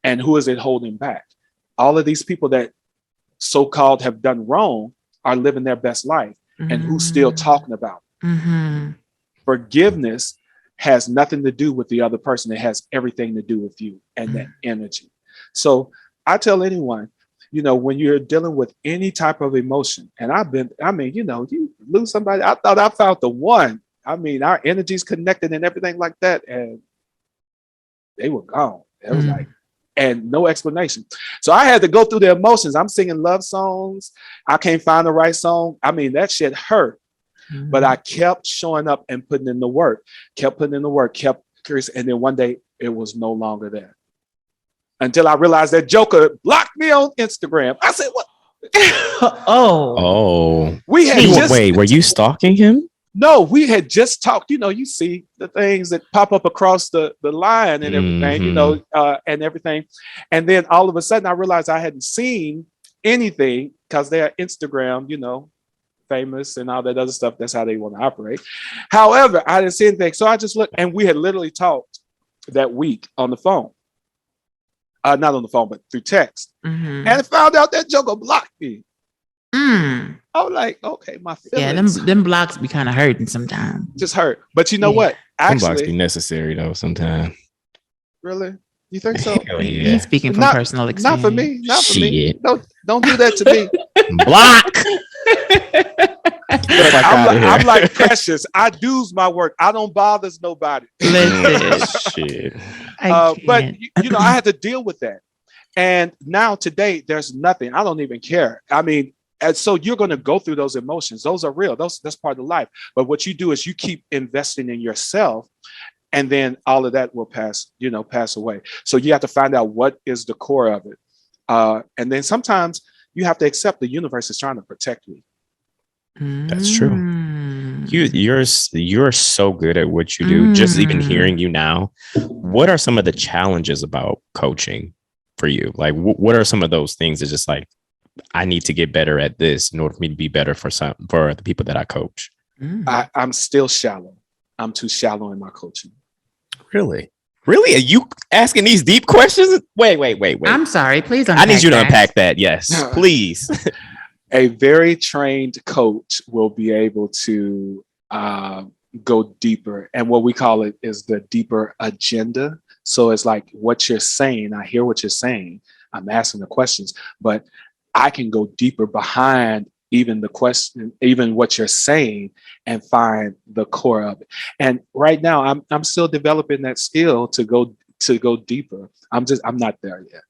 And who is it holding back? All of these people that so-called have done wrong are living their best life. And who's still talking about it? Forgiveness has nothing to do with the other person. It has everything to do with you and that energy. So I tell anyone, when you're dealing with any type of emotion, and you lose somebody, I thought I found the one. I mean, our energies connected and everything like that. And they were gone. It was like, and no explanation. So I had to go through the emotions. I'm singing love songs. I can't find the right song. I mean, that shit hurt. But I kept showing up and putting in the work, kept curious. And then one day it was no longer there. Until I realized that Joker blocked me on Instagram. I said, what? We had wait, were you stalking him? No, we had just talked. You see the things that pop up across the line and everything, and everything. And then all of a sudden I realized I hadn't seen anything because they're Instagram, famous and all that other stuff. That's how they want to operate. However, I didn't see anything. So I just looked, and we had literally talked that week on the phone. Not on the phone, but through text. And I found out that Joker blocked me. I was like, okay, my feelings. Yeah, them blocks be kind of hurting sometimes. Just hurt. But you know what? Actually, them blocks be necessary though sometimes. Really? You think so? He's speaking from personal experience. Not for me. Not for me. Don't do that to me. Block. I'm like Precious. I do my work. I don't bother nobody. Shit. But I had to deal with that. And now today, there's nothing. I don't even care. I mean, and so you're going to go through those emotions. Those are real. That's part of life. But what you do is you keep investing in yourself, and then all of that will pass away. So you have to find out what is the core of it. And then sometimes you have to accept the universe is trying to protect you. That's true. You're so good at what you do. Just even hearing you now, what are some of the challenges about coaching for you? Like, what are some of those things that just like, I need to get better at this in order for me to be better for the people that I coach? I'm still shallow. I'm too shallow in my coaching. Really? Are you asking these deep questions? Wait. I'm sorry. Please unpack I need you to unpack that. Yes, please. A very trained coach will be able to go deeper. And what we call it is the deeper agenda. So it's like what you're saying. I hear what you're saying. I'm asking the questions, but I can go deeper behind even the question, even what you're saying, and find the core of it. And right now I'm still developing that skill to go deeper. I'm not there yet.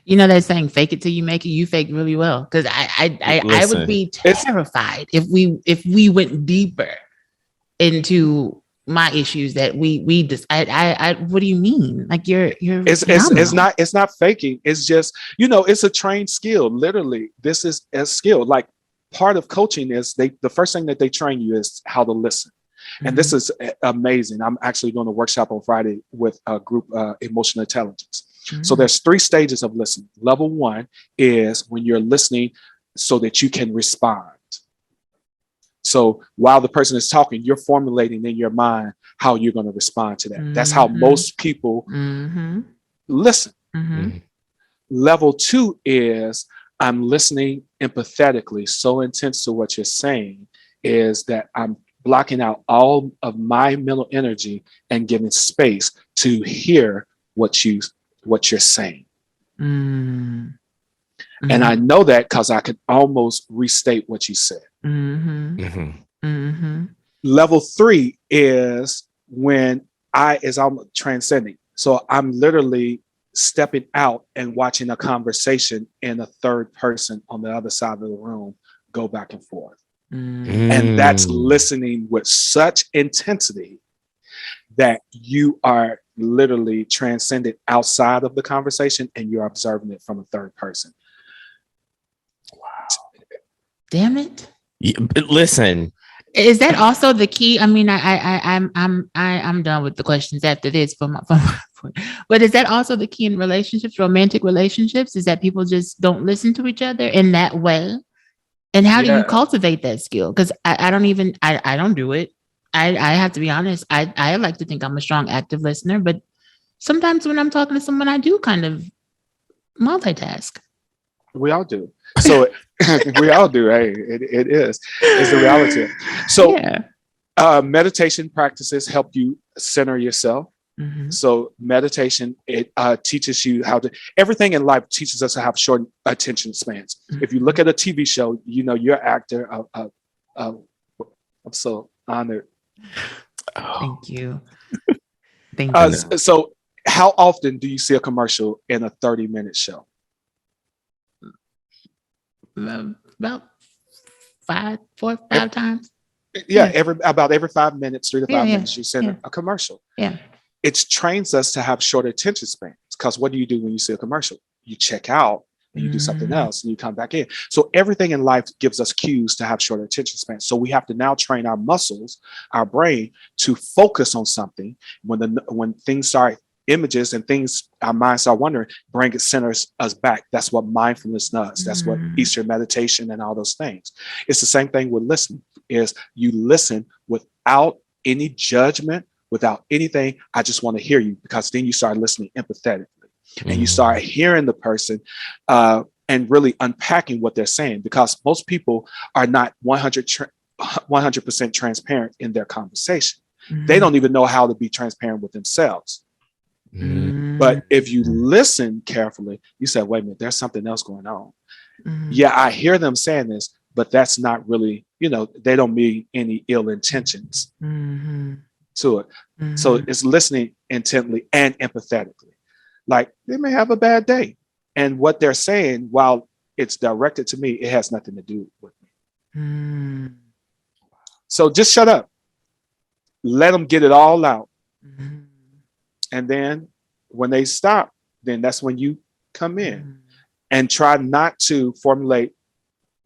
They're saying fake it till you make it. You fake really well. Because I would be terrified if we went deeper into my issues that we just what do you mean? Like you're it's not faking. It's just, it's a trained skill. Literally, this is a skill. Like part of coaching is the first thing that they train you is how to listen. And this is amazing. I'm actually going to workshop on Friday with a group, emotional intelligence. So there's 3 stages of listening. Level 1 is when you're listening so that you can respond. So while the person is talking, you're formulating in your mind how you're going to respond to that. That's how most people listen. Level 2 is I'm listening empathetically, so intense to what you're saying, is that I'm blocking out all of my mental energy and giving space to hear what you're saying. And I know that because I could almost restate what you said. Level 3 is when I'm transcending. So I'm literally stepping out and watching a conversation in a third person on the other side of the room go back and forth. And that's listening with such intensity that you are literally transcended outside of the conversation and you're observing it from a third person. Wow. Damn it. Yeah, listen. Is that also the key? I mean, I'm done with the questions after this from my point. But is that also the key in relationships, romantic relationships, is that people just don't listen to each other in that way? And how do you cultivate that skill? Because I don't do it. I have to be honest. I like to think I'm a strong active listener, but sometimes when I'm talking to someone, I do kind of multitask. We all do. So we all do. Hey, it's the reality. So meditation practices help you center yourself. So meditation, it teaches you how to, everything in life teaches us to have short attention spans. If you look at a TV show, you know, you're an actor. I'm so honored. Thank you. Thank you. So how often do you see a commercial in a 30-minute show? About 4 or 5 times. Yeah, about every 5 minutes, 3 to 5 minutes, you send a commercial. Yeah. It trains us to have short attention spans, because what do you do when you see a commercial? You check out and you do something else and you come back in. So everything in life gives us cues to have short attention spans. So we have to now train our muscles, our brain, to focus on something. When things start, images and things, our minds start wandering, centers us back. That's what mindfulness does. That's what Eastern meditation and all those things. It's the same thing with listening, is you listen without any judgment, without anything. I just want to hear you, because then you start listening empathetically and you start hearing the person and really unpacking what they're saying, because most people are not 100% transparent in their conversation. They don't even know how to be transparent with themselves. But if you listen carefully, you say, wait a minute, there's something else going on. Yeah, I hear them saying this, but that's not really, they don't mean any ill intentions to it. So it's listening intently and empathetically. Like, they may have a bad day, and what they're saying, while it's directed to me, it has nothing to do with me. So just shut up. Let them get it all out. And then when they stop, then that's when you come in and try not to formulate ...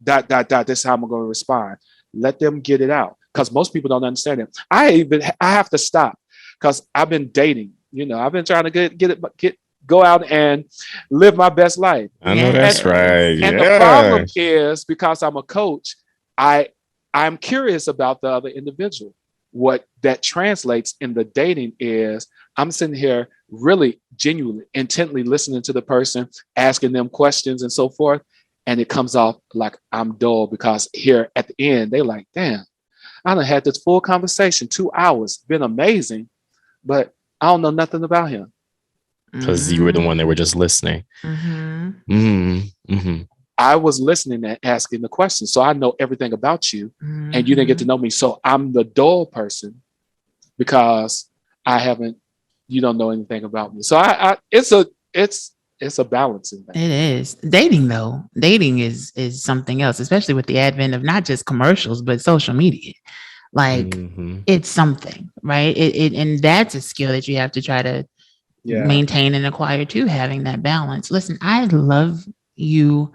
This is how I'm going to respond. Let them get it out, because most people don't understand it. I have to stop, because I've been dating. I've been trying to go out and live my best life. I know that's right. And the problem is, because I'm a coach, I'm curious about the other individual. What that translates in the dating is, I'm sitting here really genuinely, intently listening to the person, asking them questions and so forth. And it comes off like I'm dull, because here at the end, they like, damn, I done had this full conversation, 2 hours, been amazing, but I don't know nothing about him. Because you were the one that were just listening. I was listening and asking the questions. So I know everything about you, and you didn't get to know me. So I'm the dull person, because you don't know anything about me. So it's a balancing thing. It is. Dating is something else, especially with the advent of not just commercials, but social media. Like, it's something, right? And that's a skill that you have to try to maintain and acquire too, having that balance. Listen, I love you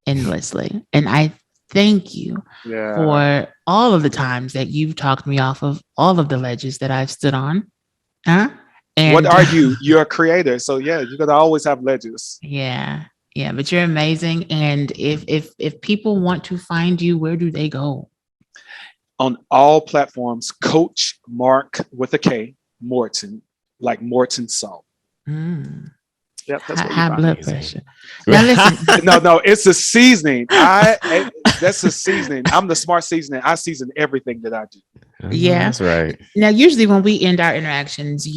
endlessly, and I thank you for all of the times that you've talked me off of all of the ledges that I've stood on. And what are you? You're a creator. So yeah, you're gonna always have legends. Yeah. Yeah. But you're amazing. And if people want to find you, where do they go? On all platforms, Coach Mark with a K, Morton, like Morton salt. Yep, that's what High blood pressure. Now listen. No, it's a seasoning. That's a seasoning. I'm the smart seasoning. I season everything that I do. Yeah, that's right. Now, usually when we end our interactions,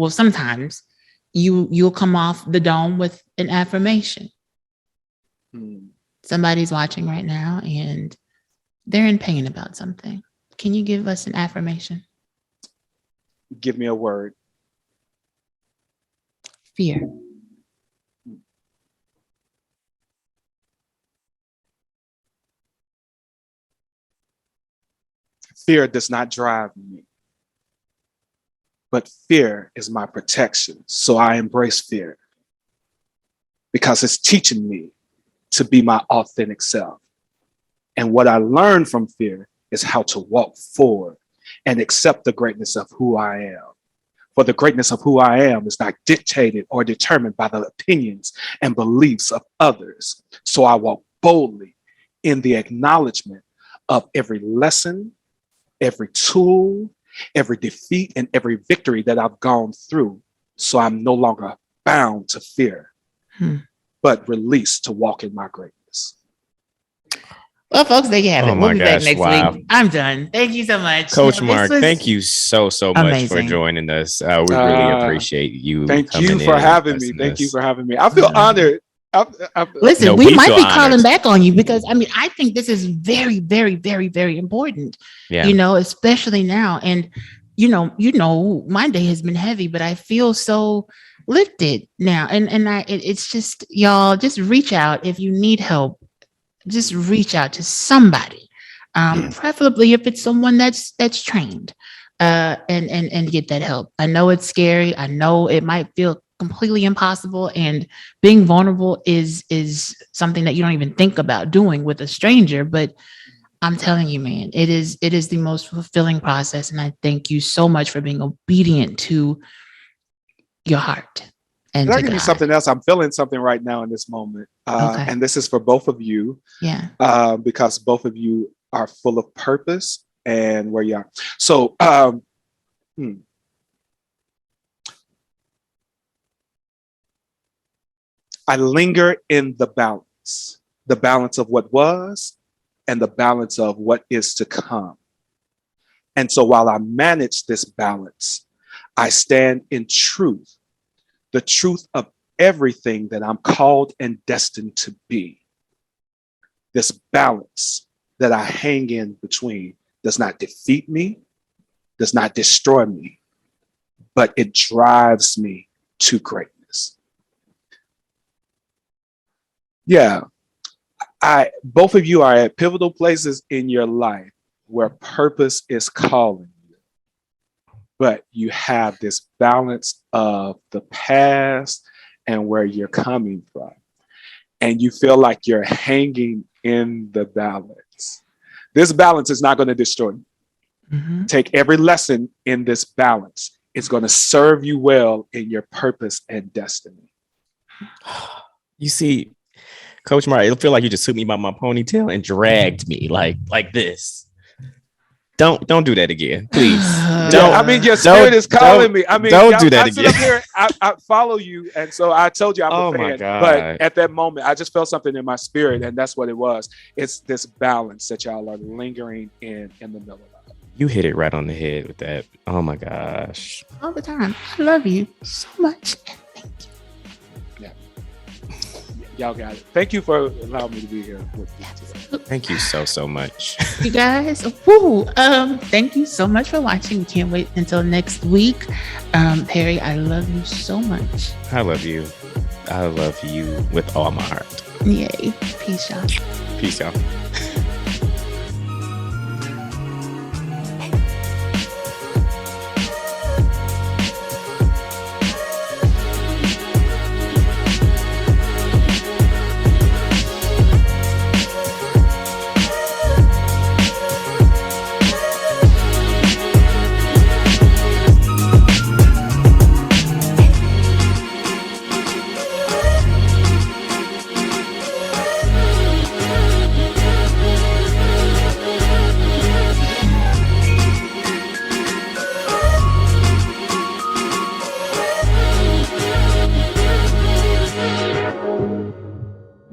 sometimes you'll come off the dome with an affirmation. Somebody's watching right now and they're in pain about something. Can you give us an affirmation? Give me a word. Fear. Fear does not drive me, but fear is my protection. So I embrace fear because it's teaching me to be my authentic self. And what I learned from fear is how to walk forward and accept the greatness of who I am. For the greatness of who I am is not dictated or determined by the opinions and beliefs of others. So I walk boldly in the acknowledgement of every lesson, every tool, every defeat, and every victory that I've gone through. So I'm no longer bound to fear, but released to walk in my greatness. Well, folks, there you have it. We'll be back next week. I'm done. Thank you so much. Coach Mark, thank you so much for joining us. We really appreciate you. Thank you for having me. Thank you for having me. I feel honored. Listen, we might be calling back on you because I think this is very, very, very, very important. Yeah. Especially now. And my day has been heavy, but I feel so lifted now. And it's just, y'all, just reach out if you need help. Just reach out to somebody, preferably if it's someone that's trained, and get that help. I know it's scary. I know it might feel completely impossible, and being vulnerable is something that you don't even think about doing with a stranger. But I'm telling you, man, it is the most fulfilling process, and I thank you so much for being obedient to your heart. And Can I give you something else? I'm feeling something right now in this moment. Okay. And this is for both of you. Yeah. Because both of you are full of purpose and where you are. So I linger in the balance of what was and the balance of what is to come. And so while I manage this balance, I stand in truth. The truth of everything that I'm called and destined to be. This balance that I hang in between does not defeat me, does not destroy me, but it drives me to greatness. Yeah, both of you are at pivotal places in your life where purpose is calling. But you have this balance of the past and where you're coming from. And you feel like you're hanging in the balance. This balance is not going to destroy you. Mm-hmm. Take every lesson in this balance. It's going to serve you well in your purpose and destiny. You see, Coach Mark, it'll feel like you just took me by my ponytail and dragged me like this. Don't do that again, please. Your spirit is calling me. Don't do that again. Here, I follow you, and so I told you I'm a fan. My God. But at that moment, I just felt something in my spirit, and that's what it was. It's this balance that y'all are lingering in the middle of. You hit it right on the head with that. Oh my gosh. All the time. I love you so much. Thank you. Y'all got it. Thank you for allowing me to be here with you today. Thank you so much. You guys, thank you so much for watching. We can't wait until next week. Perry, I love you so much. I love you. I love you with all my heart. Yay. Peace, y'all. Peace, y'all.